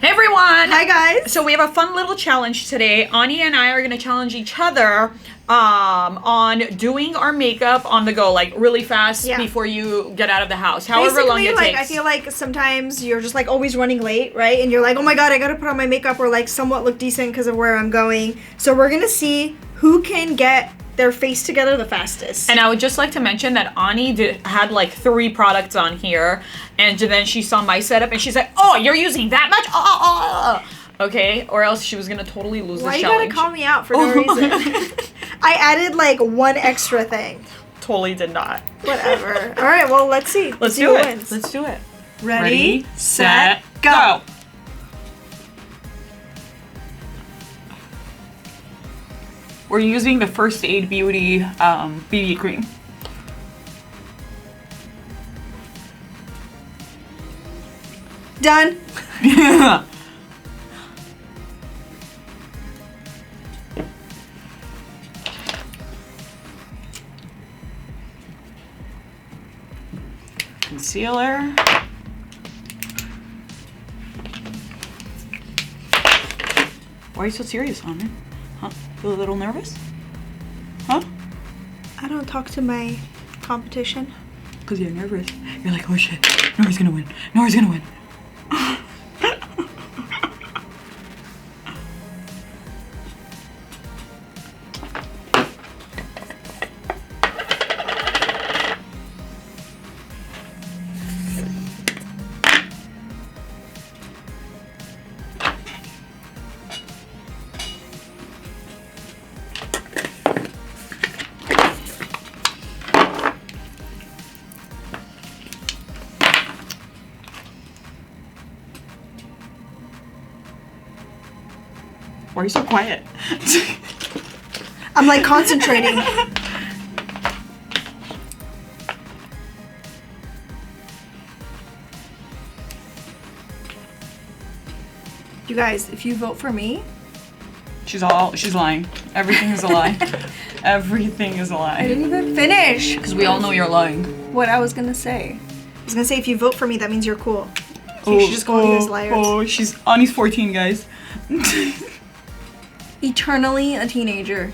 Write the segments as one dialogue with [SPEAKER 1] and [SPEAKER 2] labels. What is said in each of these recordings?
[SPEAKER 1] Hey everyone!
[SPEAKER 2] Hi guys!
[SPEAKER 1] So we have a fun little challenge today. Ani and I are going to challenge each other on doing our makeup on the go, like really fast before you get out of the house. However long it takes.
[SPEAKER 2] I feel like sometimes you're just like always running late, right? And you're like, oh my god, I gotta put on my makeup or like somewhat look decent because of where I'm going. So we're gonna see who can get their face together the fastest.
[SPEAKER 1] And I would just like to mention that Ani had like 3 products on here, and then she saw my setup and she's like, oh, you're using that much? Okay, or else she was gonna totally lose the challenge.
[SPEAKER 2] Why you gotta call me out for no reason? I added like 1 extra thing.
[SPEAKER 1] Totally did not.
[SPEAKER 2] Whatever. All right, well, let's see.
[SPEAKER 1] Let's do it. Wins. Let's do it.
[SPEAKER 2] Ready, set, go.
[SPEAKER 1] We're using the First Aid Beauty BB cream.
[SPEAKER 2] Done.
[SPEAKER 1] Yeah. Concealer. Why are you so serious on it? Huh? Feel a little nervous? Huh?
[SPEAKER 2] I don't talk to my competition.
[SPEAKER 1] Because you're nervous. You're like, oh shit, Nora's gonna win. Nora's gonna win. Why are you so quiet?
[SPEAKER 2] I'm like concentrating. You guys, if you vote for me,
[SPEAKER 1] she's lying. Everything is a lie. Everything is a lie.
[SPEAKER 2] I didn't even finish.
[SPEAKER 1] Because we all know you're lying.
[SPEAKER 2] What I was gonna say. I was gonna say if you vote for me, that means you're cool. So you should just call you guys liars.
[SPEAKER 1] Oh, Ani's 14, guys.
[SPEAKER 2] Eternally a teenager.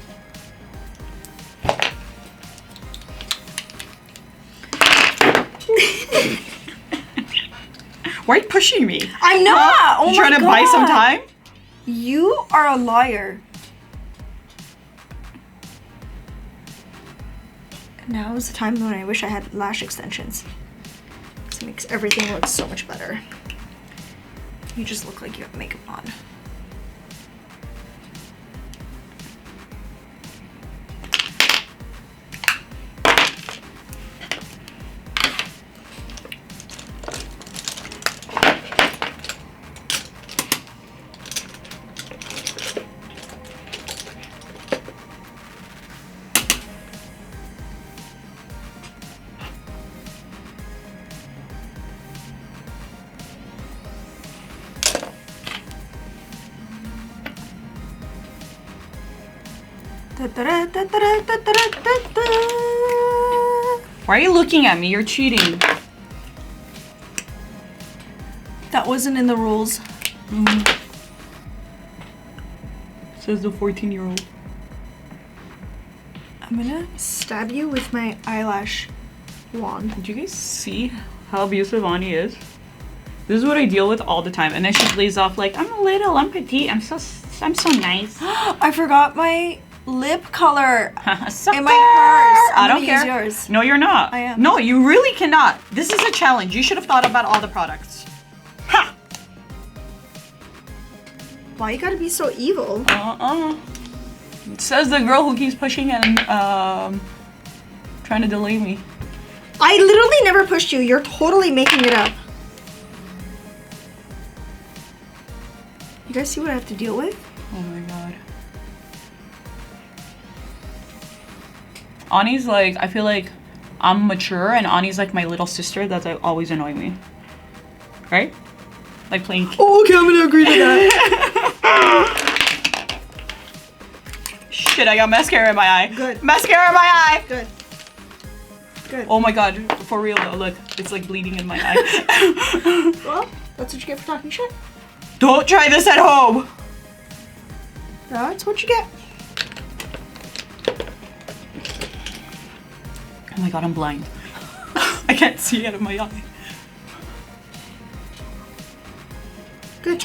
[SPEAKER 1] Why are you pushing me?
[SPEAKER 2] I'm not! Oh my god!
[SPEAKER 1] You trying to buy some time?
[SPEAKER 2] You are a liar. Now is the time when I wish I had lash extensions. This makes everything look so much better. You just look like you have makeup on.
[SPEAKER 1] Why are you looking at me? You're cheating.
[SPEAKER 2] That wasn't in the rules.
[SPEAKER 1] Says the 14-year-old.
[SPEAKER 2] I'm gonna stab you with my eyelash wand.
[SPEAKER 1] Did you guys see how abusive Ani is? This is what I deal with all the time. And then she plays off like, I'm little, I'm petite, I'm so nice.
[SPEAKER 2] I forgot my lip color in my purse.
[SPEAKER 1] I don't care.
[SPEAKER 2] Use yours.
[SPEAKER 1] No, you're not.
[SPEAKER 2] I am.
[SPEAKER 1] No, you really cannot. This is a challenge. You should have thought about all the products. Ha!
[SPEAKER 2] Why you gotta be so evil?
[SPEAKER 1] It says the girl who keeps pushing and trying to delay me.
[SPEAKER 2] I literally never pushed you. You're totally making it up. You guys see what I have to deal with?
[SPEAKER 1] Oh my god. Ani's like, I feel like I'm mature and Ani's like my little sister that's like, always annoying me. Right? Like playing...
[SPEAKER 2] Oh, okay, I'm gonna agree to that.
[SPEAKER 1] Shit, I got mascara in my eye.
[SPEAKER 2] Good.
[SPEAKER 1] Mascara in my eye!
[SPEAKER 2] Good. Good.
[SPEAKER 1] Oh my god, for real though, look. It's like bleeding in my eye.
[SPEAKER 2] Well, that's what you get for talking shit.
[SPEAKER 1] Don't try this at home.
[SPEAKER 2] That's what you get.
[SPEAKER 1] Oh my god, I'm blind. I can't see out of my eye.
[SPEAKER 2] Good.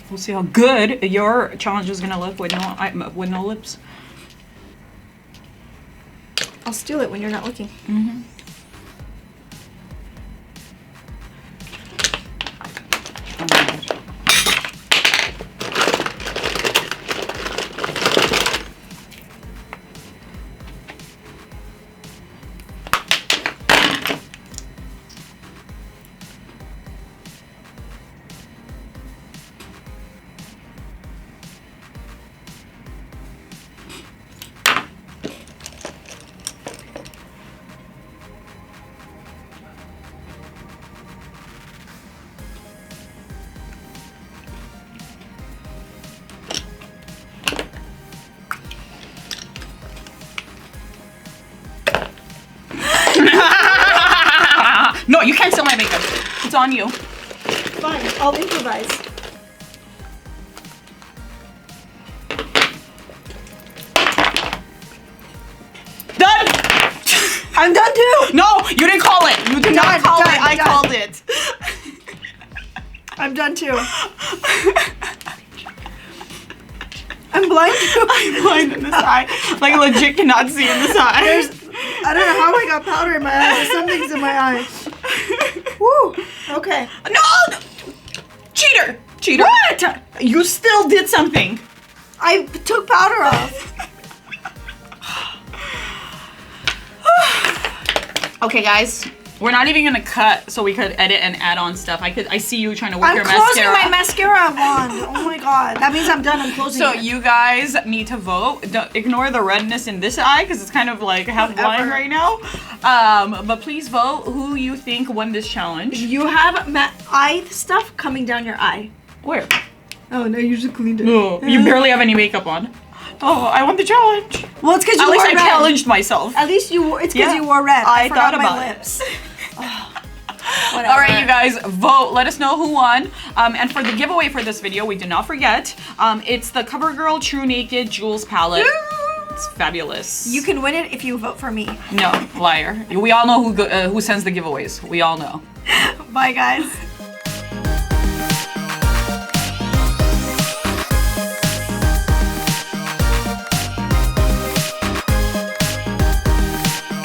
[SPEAKER 1] We'll see how good your challenge is gonna look with no lips.
[SPEAKER 2] I'll steal it when you're not looking.
[SPEAKER 1] Mm-hmm. Oh my god. No, you can't steal my makeup. It's on you.
[SPEAKER 2] Fine, I'll improvise.
[SPEAKER 1] Done!
[SPEAKER 2] I'm done too!
[SPEAKER 1] No, you didn't call it. You did not call it. I called it.
[SPEAKER 2] I'm done too. I'm blind too.
[SPEAKER 1] I'm blind in this eye. Like legit cannot see in this eye.
[SPEAKER 2] I don't know how I got powder in my eye. Something's in my eye. Woo! Okay.
[SPEAKER 1] No! Cheater! Cheater!
[SPEAKER 2] What?
[SPEAKER 1] You still did something.
[SPEAKER 2] I took powder off.
[SPEAKER 1] Okay, guys. We're not even gonna cut so we could edit and add on stuff. I see you trying to work your mascara.
[SPEAKER 2] I'm closing my mascara wand. Oh my god. That means I'm done. I'm closing
[SPEAKER 1] So
[SPEAKER 2] it.
[SPEAKER 1] you guys need to vote. Don't ignore the redness in this eye because it's kind of like half blind right now. But please vote who you think won this challenge.
[SPEAKER 2] You have eye stuff coming down your eye.
[SPEAKER 1] Where?
[SPEAKER 2] Oh no, you just cleaned it.
[SPEAKER 1] No, you barely have any makeup on. Oh, I won the challenge.
[SPEAKER 2] Well, it's because you
[SPEAKER 1] At least
[SPEAKER 2] wore
[SPEAKER 1] I
[SPEAKER 2] red.
[SPEAKER 1] challenged myself.
[SPEAKER 2] At least you wore. It's because
[SPEAKER 1] Yeah.
[SPEAKER 2] you wore red.
[SPEAKER 1] I
[SPEAKER 2] forgot
[SPEAKER 1] thought
[SPEAKER 2] my
[SPEAKER 1] about it.
[SPEAKER 2] lips.
[SPEAKER 1] All right, you guys, vote. Let us know who won. And for the giveaway for this video, we did not forget. It's the CoverGirl True Naked Jewels palette. It's fabulous.
[SPEAKER 2] You can win it if you vote for me.
[SPEAKER 1] No, liar. We all know who sends the giveaways. We all know.
[SPEAKER 2] Bye, guys.